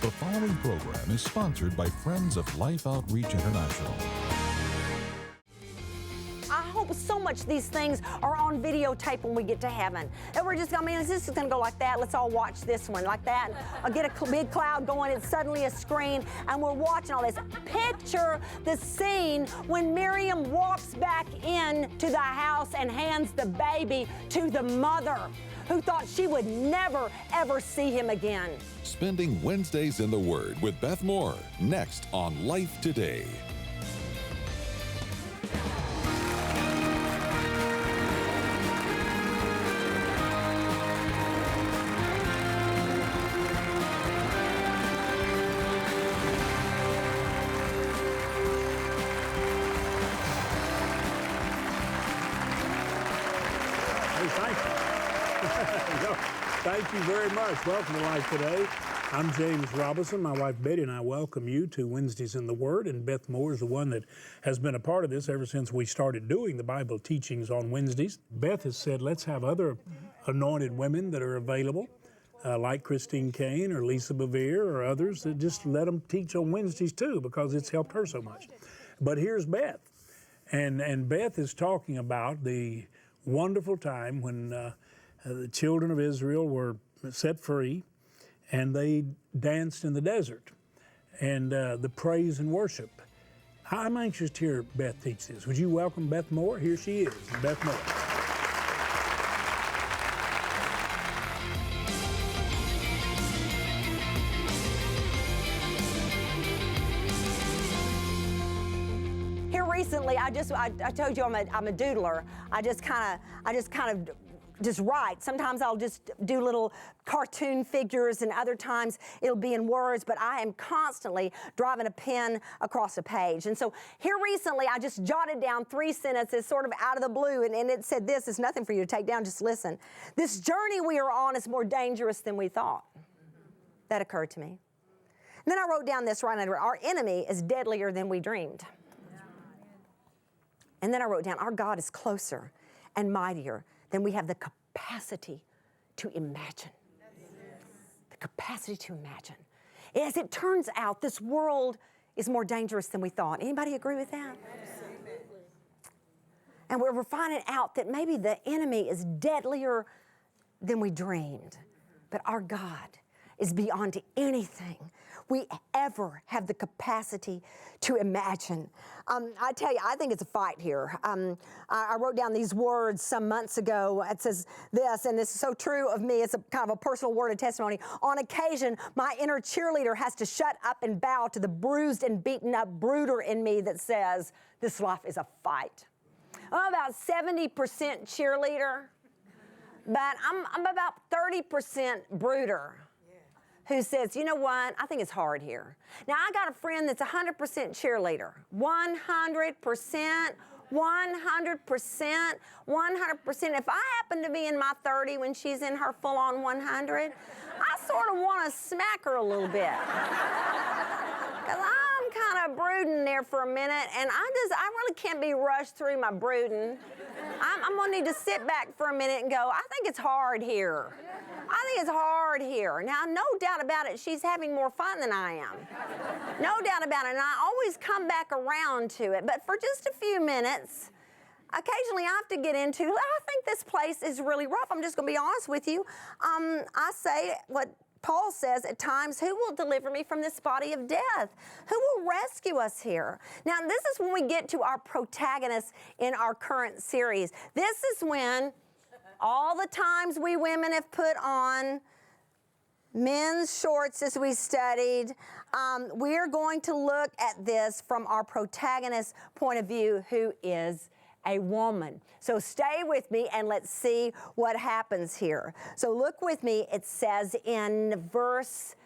The following program is sponsored by Friends of Life Outreach International. I hope so much these things are on videotape when we get to heaven. That we're just, this is going to go like that. Let's all watch this one like that. I'll get a big cloud going. It's suddenly a screen, and we're watching all this. Picture the scene when Miriam walks back into the house and hands the baby to the mother who thought she would never, ever see him again. Spending Wednesdays in the Word with Beth Moore, next on Life Today. Thank you very much. Welcome to Life Today. I'm James Robinson. My wife Betty and I welcome you to Wednesdays in the Word, and Beth Moore is the one that has been a part of this ever since we started doing the Bible teachings on Wednesdays. Beth has said, let's have other anointed women that are available, like Christine Kane or Lisa Bevere or others, that just let them teach on Wednesdays too, because it's helped her so much. But here's Beth, and Beth is talking about the wonderful time when the children of Israel were set free, and they danced in the desert, and the praise and worship. I'm anxious to hear Beth teach this. Would you welcome Beth Moore? Here she is, Beth Moore. Here recently, I told you I'm a doodler. I just kind of write. Sometimes I'll just do little cartoon figures, and other times it'll be in words, but I am constantly driving a pen across a page. And so here recently, I just jotted down 3 sentences sort of out of the blue, and it said this. It's nothing for you to take down, just listen. This journey we are on is more dangerous than we thought. That occurred to me. And then I wrote down this right under it. Our enemy is deadlier than we dreamed. And then I wrote down, our God is closer and mightier than we have the capacity to imagine. The capacity to imagine. As it turns out, this world is more dangerous than we thought. Anybody agree with that? Absolutely. And we're finding out that maybe the enemy is deadlier than we dreamed. But our God is beyond anything we ever have the capacity to imagine. I tell you, I think it's a fight here. I wrote down these words some months ago. It says this, and this is so true of me. It's a kind of a personal word of testimony. On occasion, my inner cheerleader has to shut up and bow to the bruised and beaten up brooder in me that says, this life is a fight. I'm about 70% cheerleader, but I'm about 30% brooder, who says, you know what, I think it's hard here. Now, I got a friend that's 100% cheerleader. 100%, 100%, 100%. If I happen to be in my 30 when she's in her full-on 100, I sort of want to smack her a little bit. Because I'm kind of brooding there for a minute, and I really can't be rushed through my brooding. I'm going to need to sit back for a minute and go, I think it's hard here. I think it's hard here. Now, no doubt about it, she's having more fun than I am. No doubt about it, and I always come back around to it. But for just a few minutes, occasionally I have to get into, I think this place is really rough. I'm just going to be honest with you. I say what Paul says at times, who will deliver me from this body of death? Who will rescue us here? Now, this is when we get to our protagonists in our current series. This is when all the times we women have put on men's shorts as we studied, we're going to look at this from our protagonist's point of view, who is a woman. So stay with me and let's see what happens here. So look with me. It says in verse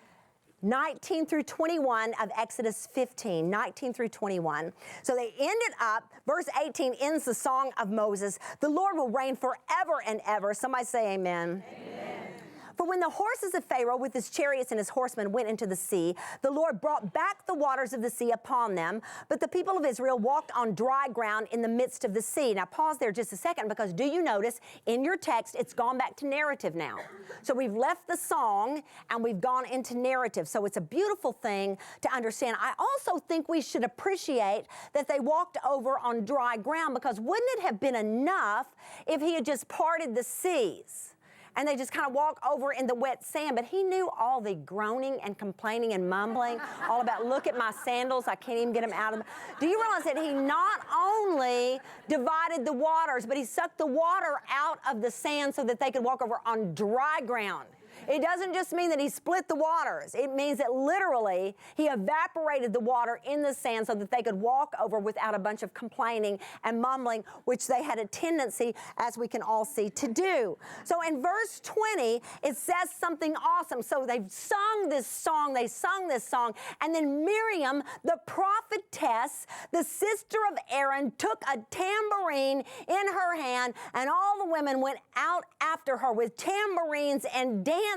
19 through 21 of Exodus 15, 19 through 21. So they ended up, verse 18 ends the song of Moses. The Lord will reign forever and ever. Somebody say amen. Amen. For when the horses of Pharaoh with his chariots and his horsemen went into the sea, the Lord brought back the waters of the sea upon them, but the people of Israel walked on dry ground in the midst of the sea. Now pause there just a second, because do you notice in your text it's gone back to narrative now. So we've left the song and we've gone into narrative. So it's a beautiful thing to understand. I also think we should appreciate that they walked over on dry ground, because wouldn't it have been enough if he had just parted the seas and they just kind of walk over in the wet sand? But he knew all the groaning and complaining and mumbling, all about, look at my sandals, I can't even get them out of them. Do you realize that he not only divided the waters, but he sucked the water out of the sand so that they could walk over on dry ground? It doesn't just mean that he split the waters. It means that literally he evaporated the water in the sand so that they could walk over without a bunch of complaining and mumbling, which they had a tendency, as we can all see, to do. So in verse 20, it says something awesome. So they've sung this song, and then Miriam, the prophetess, the sister of Aaron, took a tambourine in her hand, and all the women went out after her with tambourines and dancing.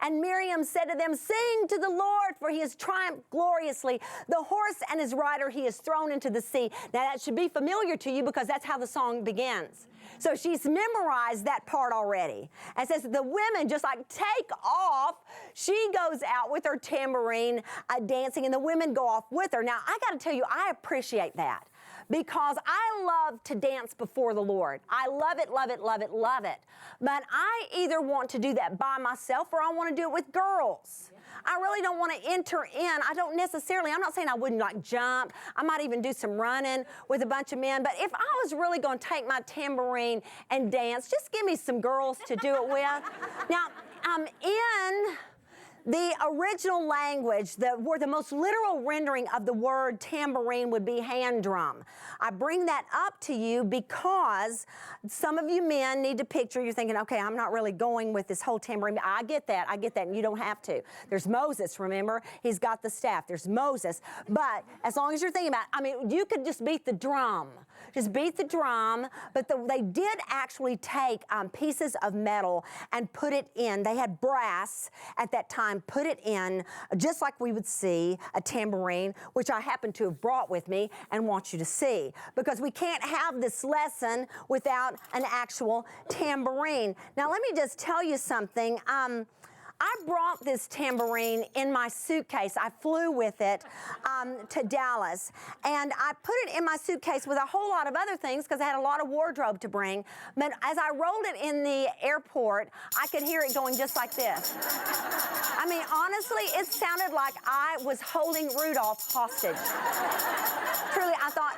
And Miriam said to them, sing to the Lord, for he has triumphed gloriously. The horse and his rider he has thrown into the sea. Now that should be familiar to you, because that's how the song begins. So she's memorized that part already. And says the women just like take off. She goes out with her tambourine dancing, and the women go off with her. Now I got to tell you, I appreciate that, because I love to dance before the Lord. I love it, love it, love it, love it. But I either want to do that by myself, or I want to do it with girls. I really don't want to enter in. I'm not saying I wouldn't like jump. I might even do some running with a bunch of men. But if I was really going to take my tambourine and dance, just give me some girls to do it with. Now, in the original language, the most literal rendering of the word tambourine would be hand drum. I bring that up to you because some of you men need to picture, you're thinking, okay, I'm not really going with this whole tambourine. I get that, and you don't have to. There's Moses, remember? He's got the staff. There's Moses. But as long as you're thinking about it, you could just beat the drum. Just beat the drum, but they did actually take pieces of metal and put it in. They had brass at that time, put it in, just like we would see a tambourine, which I happen to have brought with me and want you to see, because we can't have this lesson without an actual tambourine. Now, let me just tell you something. I brought this tambourine in my suitcase. I flew with it to Dallas, and I put it in my suitcase with a whole lot of other things because I had a lot of wardrobe to bring. But as I rolled it in the airport, I could hear it going just like this. I mean, honestly, it sounded like I was holding Rudolph hostage. Truly, I thought,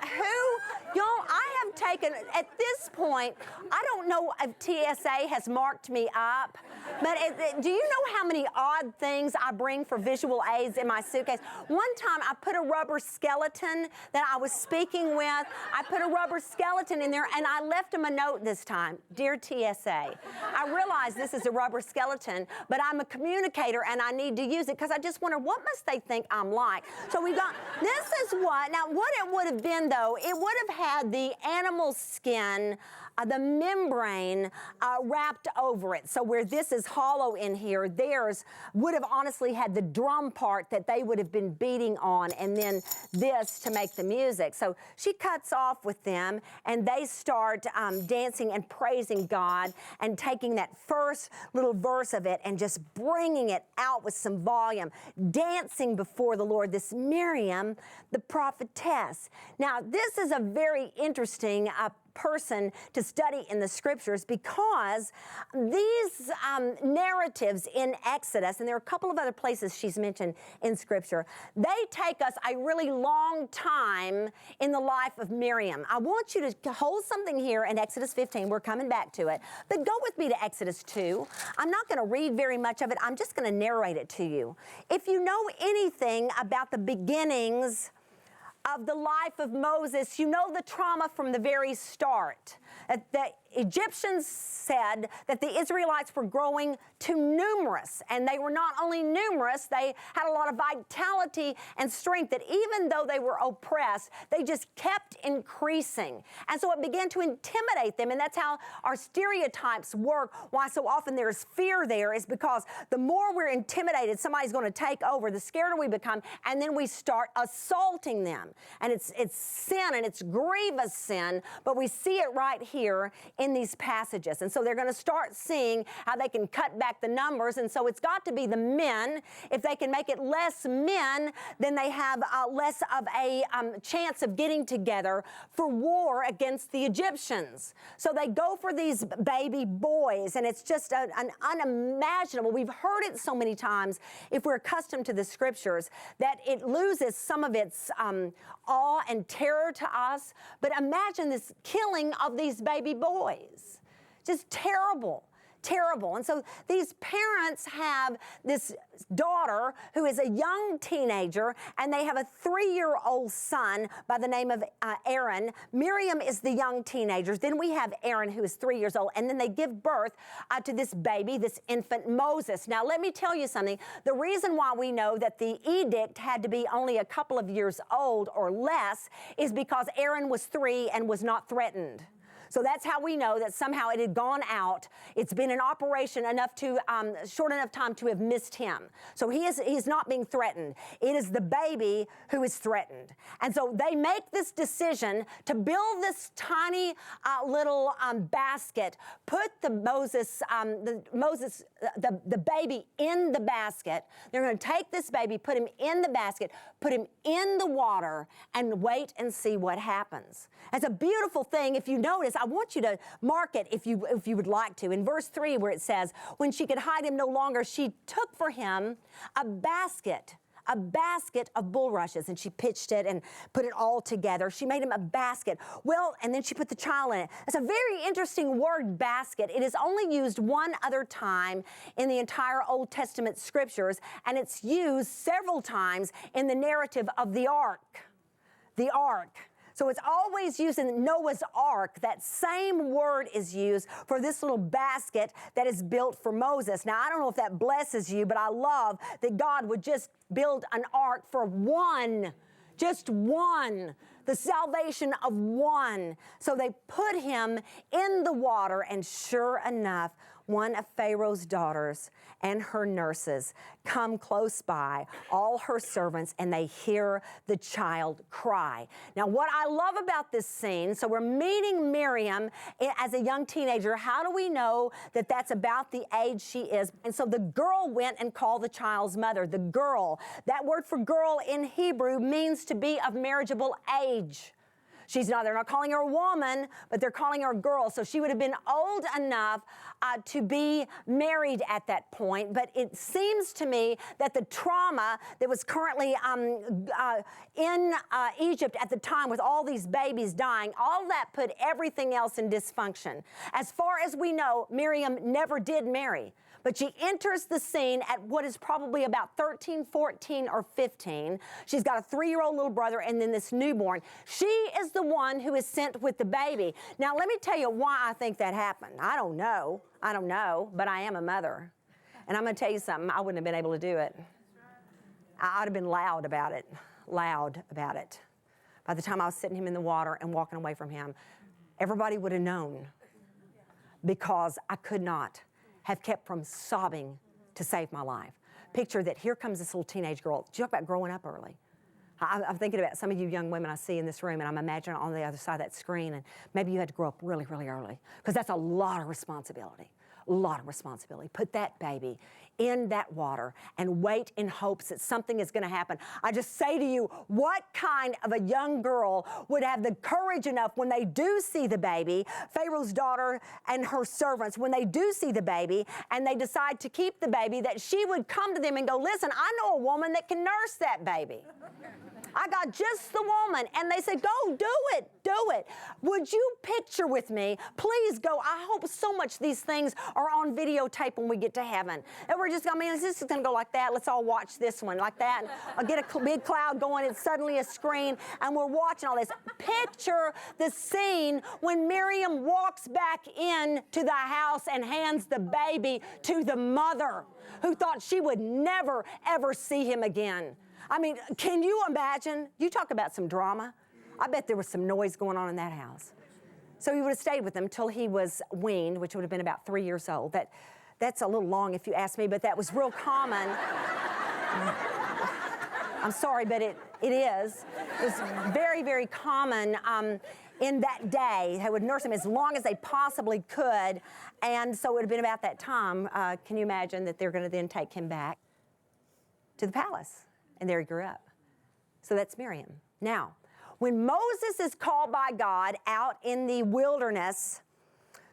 I have taken, at this point, I don't know if TSA has marked me up, but do you know how many odd things I bring for visual aids in my suitcase? One time I put a rubber skeleton that I was speaking with. I put a rubber skeleton in there, and I left them a note this time. Dear TSA, I realize this is a rubber skeleton, but I'm a communicator and I need to use it because I just wonder, what must they think I'm like? So we got, this is what it would have been though, it would have had the animal skin, the membrane wrapped over it. So where this is hollow in here, theirs would have honestly had the drum part that they would have been beating on, and then this to make the music. So she cuts off with them, and they start dancing and praising God and taking that first little verse of it and just bringing it out with some volume, dancing before the Lord, this Miriam, the prophetess. Now, this is a very interesting person to study in the scriptures, because these narratives in Exodus, and there are a couple of other places she's mentioned in scripture, they take us a really long time in the life of Miriam. I want you to hold something here in Exodus 15. We're coming back to it, but go with me to Exodus 2. I'm not going to read very much of it. I'm just going to narrate it to you. If you know anything about the beginnings of the life of Moses, you know the trauma from the very start. The Egyptians said that the Israelites were growing too numerous, and they were not only numerous, they had a lot of vitality and strength, that even though they were oppressed, they just kept increasing. And so it began to intimidate them, and that's how our stereotypes work. Why so often there's fear there is because the more we're intimidated, somebody's going to take over, the scarier we become, and then we start assaulting them. And it's sin, and it's grievous sin, but we see it right here in these passages. And so they're going to start seeing how they can cut back the numbers. And so it's got to be the men. If they can make it less men, then they have less of a chance of getting together for war against the Egyptians. So they go for these baby boys, and it's just an unimaginable. We've heard it so many times, if we're accustomed to the scriptures, that it loses some of its awe and terror to us. But imagine this killing of these baby boys. Just terrible. Terrible. And so these parents have this daughter who is a young teenager, and they have a 3-year-old son by the name of Aaron. Miriam is the young teenager. Then we have Aaron, who is 3 years old, and then they give birth to this baby, this infant Moses. Now, let me tell you something. The reason why we know that the edict had to be only a couple of years old or less is because Aaron was 3 and was not threatened. So that's how we know that somehow it had gone out. It's been in operation enough to, short enough time to have missed him. So he's not being threatened. It is the baby who is threatened. And so they make this decision to build this tiny little basket, put the baby in the basket. They're going to take this baby, put him in the basket, put him in the water, and wait and see what happens. It's a beautiful thing. If you notice, I want you to mark it if you would like to. In verse 3, where it says, when she could hide him no longer, she took for him a basket of bulrushes, and she pitched it and put it all together. She made him a basket. Well, and then she put the child in it. It's a very interesting word, basket. It is only used one other time in the entire Old Testament scriptures, and it's used several times in the narrative of the ark. The ark. So it's always used in Noah's Ark. That same word is used for this little basket that is built for Moses. Now, I don't know if that blesses you, but I love that God would just build an ark for one, just one, the salvation of one. So they put him in the water, and sure enough, one of Pharaoh's daughters and her nurses come close by, all her servants, and they hear the child cry. Now, what I love about this scene, so we're meeting Miriam as a young teenager. How do we know that that's about the age she is? And so the girl went and called the child's mother. The girl, that word for girl in Hebrew means to be of marriageable age. They're not calling her a woman, but they're calling her a girl. So she would have been old enough to be married at that point. But it seems to me that the trauma that was currently in Egypt at the time, with all these babies dying, all that put everything else in dysfunction. As far as we know, Miriam never did marry. But she enters the scene at what is probably about 13, 14, or 15. She's got a 3-year-old little brother and then this newborn. She is the one who is sent with the baby. Now, let me tell you why I think that happened. I don't know, but I am a mother. And I'm going to tell you something, I wouldn't have been able to do it. I'd have been loud about it. By the time I was sitting him in the water and walking away from him, everybody would have known, because I could not have kept from sobbing to save my life. Picture that here comes this little teenage girl. Talk about growing up early. I'm thinking about some of you young women I see in this room, and I'm imagining on the other side of that screen, and maybe you had to grow up really, really early, because that's a lot of responsibility. Put that baby in that water and wait in hopes that something is going to happen. I just say to you, what kind of a young girl would have the courage enough when they do see the baby, Pharaoh's daughter and her servants, when they do see the baby and they decide to keep the baby, that she would come to them and go, listen, I know a woman that can nurse that baby. I got just the woman. And they said, go, do it, do it. Would you picture with me? Please go. I hope so much these things are on videotape when we get to heaven. And we're just, this is going to go like that. Let's all watch this one like that. And I'll get a big cloud going. It's suddenly a screen. And we're watching all this. Picture the scene when Miriam walks back into the house and hands the baby to the mother who thought she would never, ever see him again. I mean, can you imagine? You talk about some drama. I bet there was some noise going on in that house. So he would have stayed with them till he was weaned, which would have been about 3 years old. That's a little long if you ask me, but that was real common. I'm sorry, but it is. It was very, very common in that day. They would nurse him as long as they possibly could. And so it would have been about that time. Can you imagine that they're going to then take him back to the palace? And there he grew up. So that's Miriam. Now, when Moses is called by God out in the wilderness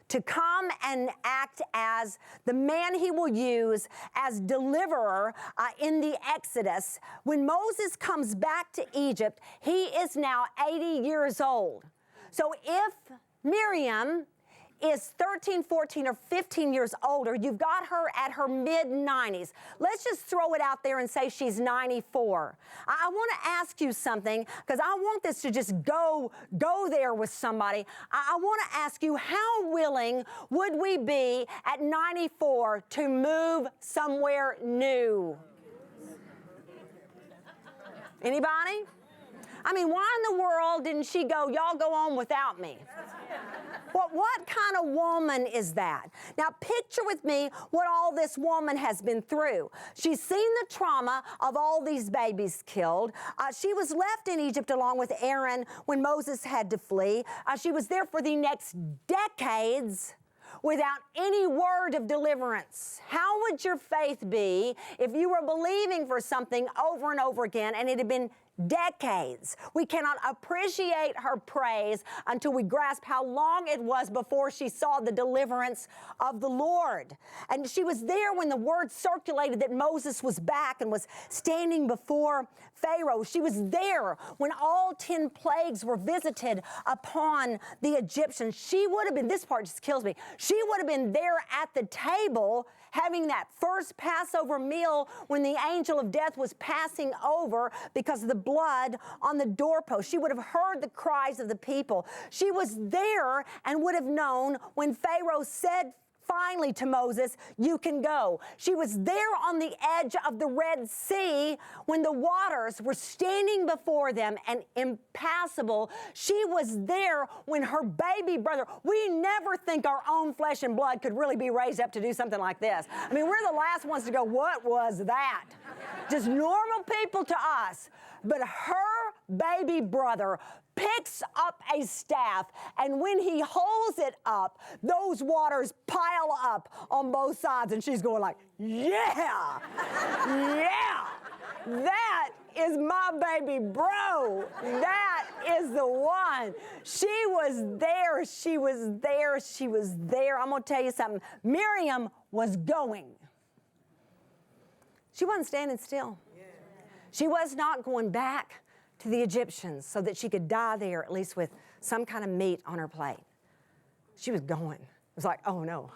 to come and act as the man he will use as deliverer in the Exodus, when Moses comes back to Egypt, he is now 80 years old. So if Miriam is 13, 14, or 15 years older, you've got her at her mid-90s. Let's just throw it out there and say she's 94. I want to ask you something, because I want this to just go there with somebody. I want to ask you, how willing would we be at 94 to move somewhere new? Anybody? I mean, why in the world didn't she go, y'all go on without me? What kind of woman is that? Now, picture with me what all this woman has been through. She's seen the trauma of all these babies killed. She was left in Egypt along with Aaron when Moses had to flee. She was there for the next decades without any word of deliverance. How would your faith be if you were believing for something over and over again and it had been decades? We cannot appreciate her praise until we grasp how long it was before she saw the deliverance of the Lord. And she was there when the word circulated that Moses was back and was standing before Pharaoh. She was there when all 10 plagues were visited upon the Egyptians. She would have been, this part just kills me, she would have been there at the table having that first Passover meal when the angel of death was passing over because of the blood on the doorpost. She would have heard the cries of the people. She was there and would have known when Pharaoh said finally to Moses, you can go. She was there on the edge of the Red Sea when the waters were standing before them and impassable. She was there when her baby brother, we never think our own flesh and blood could really be raised up to do something like this. I mean, we're the last ones to go, what was that? Just normal people to us. But her baby brother picks up a staff, and when he holds it up, those waters pile up on both sides, and she's going like, yeah, yeah, that is my baby bro. That is the one. She was there, she was there, she was there. I'm going to tell you something. Miriam was going. She wasn't standing still. She was not going back to the Egyptians so that she could die there, at least with some kind of meat on her plate. She was going. It was like, oh no,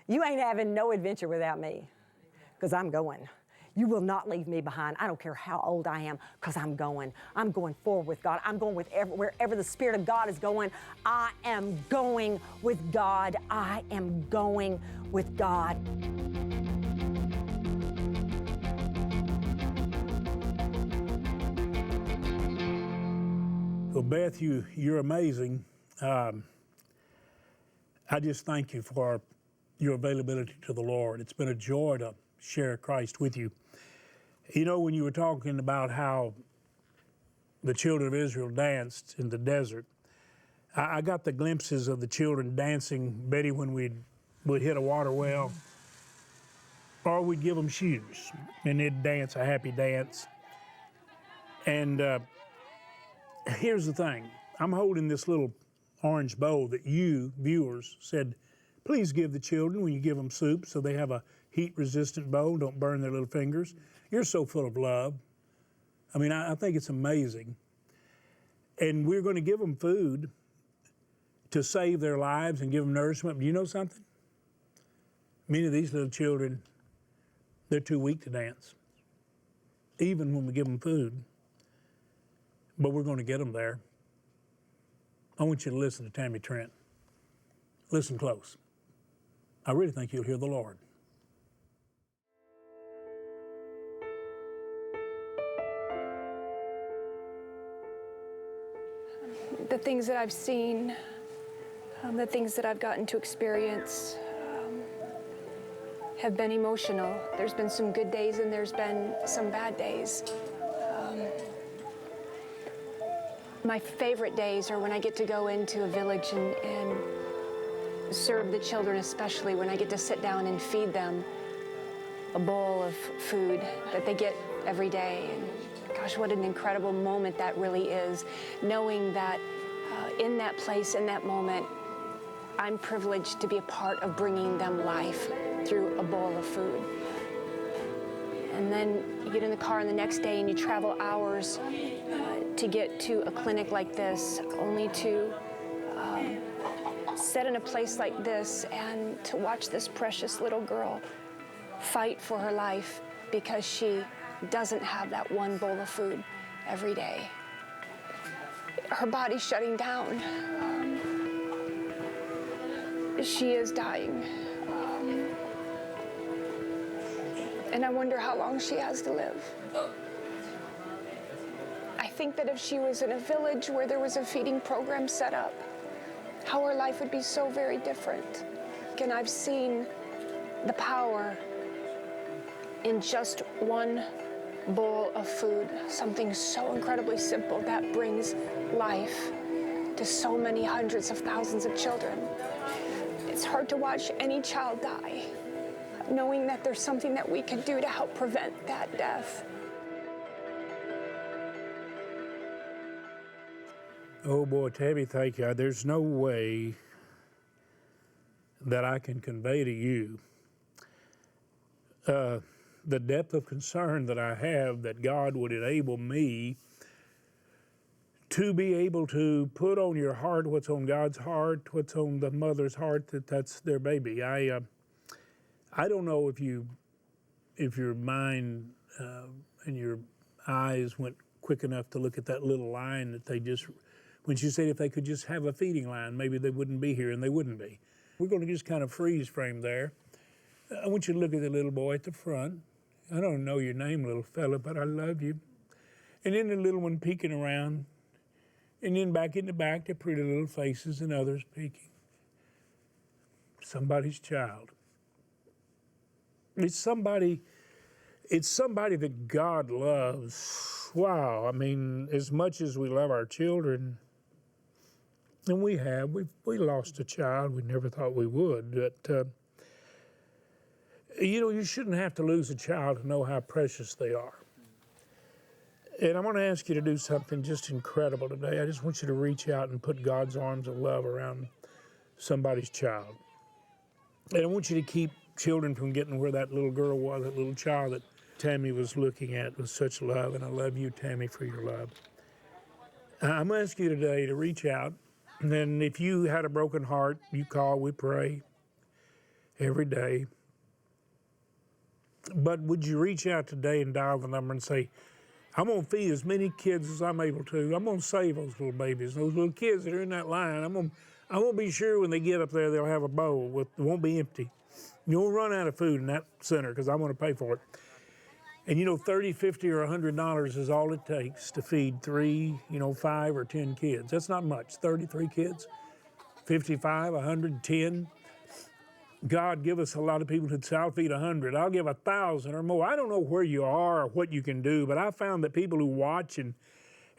you ain't having no adventure without me, because I'm going. You will not leave me behind. I don't care how old I am, because I'm going. I'm going forward with God. I'm going with wherever the Spirit of God is going. I am going with God. I am going with God. Well, Beth, you're amazing. I just thank you for your availability to the Lord. It's been a joy to share Christ with you. You know, when you were talking about how the children of Israel danced in the desert, I got the glimpses of the children dancing, Betty, when we'd hit a water well, or we'd give them shoes, and they'd dance a happy dance. And here's the thing. I'm holding this little orange bowl that you, viewers, said, please give the children when you give them soup so they have a heat-resistant bowl, don't burn their little fingers. You're so full of love. I mean, I think it's amazing. And we're going to give them food to save their lives and give them nourishment. But you know something? Many of these little children, they're too weak to dance, even when we give them food. But we're going to get them there. I want you to listen to Tammy Trent. Listen close. I really think you'll hear the Lord. The things that I've seen, the things that I've gotten to experience have been emotional. There's been some good days and there's been some bad days. My favorite days are when I get to go into a village and serve the children, especially when I get to sit down and feed them a bowl of food that they get every day. And gosh, what an incredible moment that really is, knowing that in that place, in that moment, I'm privileged to be a part of bringing them life through a bowl of food. And then you get in the car and the next day and you travel hours to get to a clinic like this, only to sit in a place like this and to watch this precious little girl fight for her life because she doesn't have that one bowl of food every day. Her body's shutting down. She is dying. And I wonder how long she has to live. I think that if she was in a village where there was a feeding program set up, how her life would be so very different. And I've seen the power in just one bowl of food, something so incredibly simple that brings life to so many hundreds of thousands of children. It's hard to watch any child die, knowing that there's something that we can do to help prevent that death. Oh boy, Tabby, thank you. There's no way that I can convey to you the depth of concern that I have that God would enable me to be able to put on your heart what's on God's heart, what's on the mother's heart, that's their baby. I don't know if your mind and your eyes went quick enough to look at that little line that they just, when she said if they could just have a feeding line, maybe they wouldn't be here, and they wouldn't be. We're going to just kind of freeze frame there. I want you to look at the little boy at the front. I don't know your name, little fella, but I love you. And then the little one peeking around. And then back in the back, the pretty little faces and others peeking. Somebody's child. It's somebody that God loves. Wow, I mean, as much as we love our children, and we lost a child we never thought we would, but you shouldn't have to lose a child to know how precious they are. And I want to ask you to do something just incredible today. I just want you to reach out and put God's arms of love around somebody's child. And I want you to keep children from getting where that little girl was, that little child that Tammy was looking at with such love. And I love you, Tammy, for your love. I'm going to ask you today to reach out. And then if you had a broken heart, you call, we pray every day. But would you reach out today and dial the number and say, I'm going to feed as many kids as I'm able to. I'm going to save those little babies, those little kids that are in that line. I'm going to be sure when they get up there, they'll have a bowl. It won't be empty. You won't run out of food in that center because I'm going to pay for it. And $30, $50, or $100 is all it takes to feed 3, 5 or 10 kids. That's not much. 33 kids, 55, 110. God give us a lot of people who'd say, I'll feed 100. I'll give 1,000 or more. I don't know where you are or what you can do, but I found that people who watch and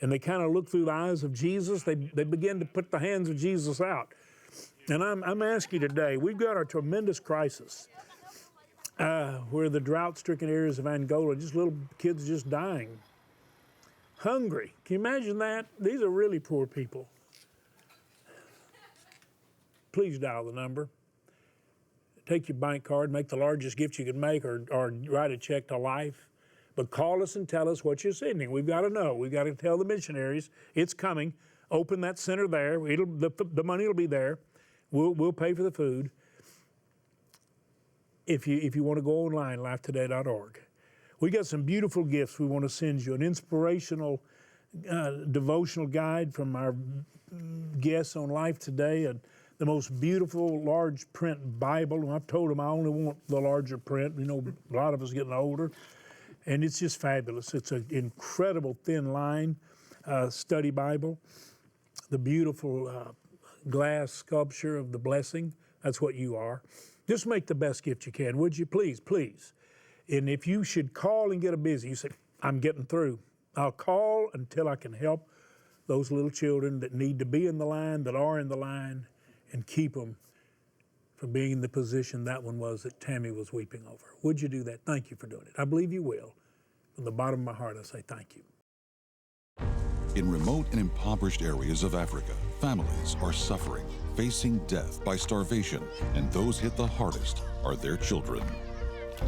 they kind of look through the eyes of Jesus, they begin to put the hands of Jesus out. And I'm asking you today, we've got a tremendous crisis where the drought-stricken areas of Angola, just little kids just dying, hungry. Can you imagine that? These are really poor people. Please dial the number. Take your bank card, make the largest gift you can make, or write a check to Life. But call us and tell us what you're sending. We've got to know. We've got to tell the missionaries it's coming. Open that center there. The money will be there. We'll pay for the food. If you want to go online, lifetoday.org. We got some beautiful gifts we want to send you. An inspirational devotional guide from our guests on Life Today, and the most beautiful large print Bible. And I've told them I only want the larger print. You know, a lot of us getting older. And it's just fabulous. It's an incredible thin line study Bible. The beautiful glass sculpture of the blessing. That's what you are. Just make the best gift you can, would you? Please, please. And if you should call and get a busy, you say, I'm getting through. I'll call until I can help those little children that need to be in the line, that are in the line, and keep them from being in the position that one was that Tammy was weeping over. Would you do that? Thank you for doing it. I believe you will. From the bottom of my heart, I say thank you. In remote and impoverished areas of Africa, families are suffering, facing death by starvation, and those hit the hardest are their children.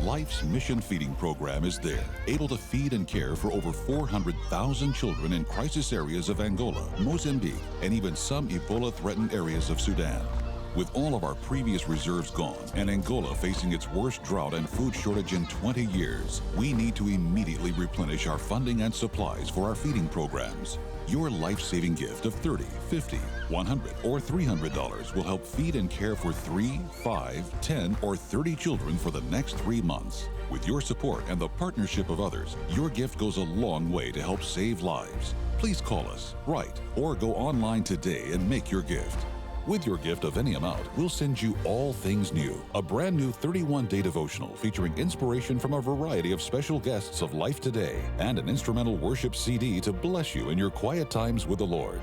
Life's Mission Feeding Program is there, able to feed and care for over 400,000 children in crisis areas of Angola, Mozambique, and even some Ebola-threatened areas of Sudan. With all of our previous reserves gone and Angola facing its worst drought and food shortage in 20 years, we need to immediately replenish our funding and supplies for our feeding programs. Your life-saving gift of $30, $50, $100, or $300 will help feed and care for 3, 5, 10, or 30 children for the next 3 months. With your support and the partnership of others, your gift goes a long way to help save lives. Please call us, write, or go online today and make your gift. With your gift of any amount, we'll send you All Things New, a brand new 31-day devotional featuring inspiration from a variety of special guests of Life Today and an instrumental worship CD to bless you in your quiet times with the Lord.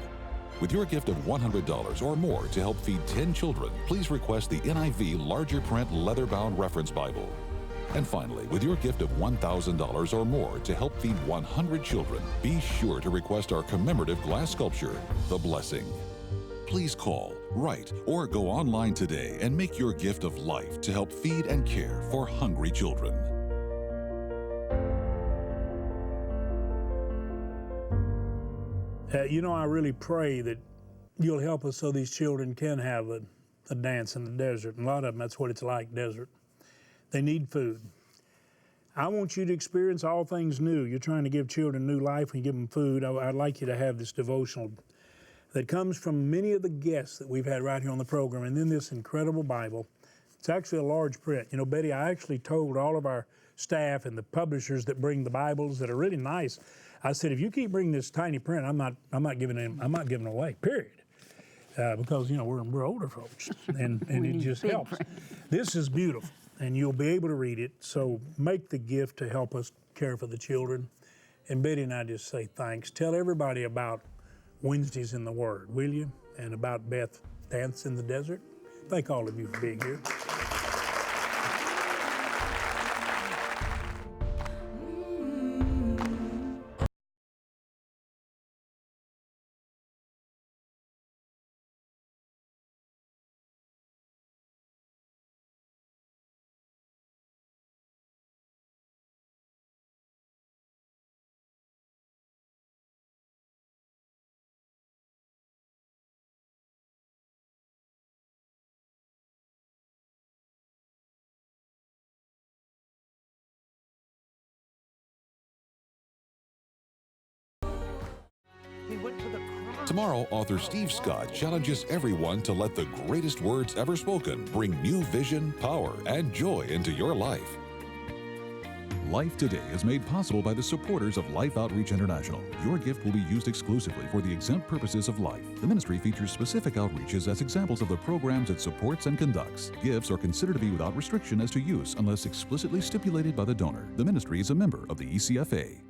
With your gift of $100 or more to help feed 10 children, please request the NIV larger print leather-bound reference Bible. And finally, with your gift of $1,000 or more to help feed 100 children, be sure to request our commemorative glass sculpture, The Blessing. Please call, write, or go online today and make your gift of life to help feed and care for hungry children. I really pray that you'll help us so these children can have a dance in the desert. And a lot of them, that's what it's like, desert. They need food. I want you to experience all things new. You're trying to give children new life and give them food. I'd like you to have this devotional that comes from many of the guests that we've had right here on the program, and then this incredible Bible. It's actually a large print. You know, Betty, I actually told all of our staff and the publishers that bring the Bibles that are really nice, I said, if you keep bringing this tiny print, I'm not giving it away, period. Because, we're older folks, and it just helps. This is beautiful, and you'll be able to read it, so make the gift to help us care for the children. And Betty and I just say thanks. Tell everybody about Wednesdays in the Word, will you? And about Beth Dance in the Desert. Thank all of you for being here. Tomorrow, author Steve Scott challenges everyone to let the greatest words ever spoken bring new vision, power, and joy into your life. Life Today is made possible by the supporters of Life Outreach International. Your gift will be used exclusively for the exempt purposes of life. The ministry features specific outreaches as examples of the programs it supports and conducts. Gifts are considered to be without restriction as to use unless explicitly stipulated by the donor. The ministry is a member of the ECFA.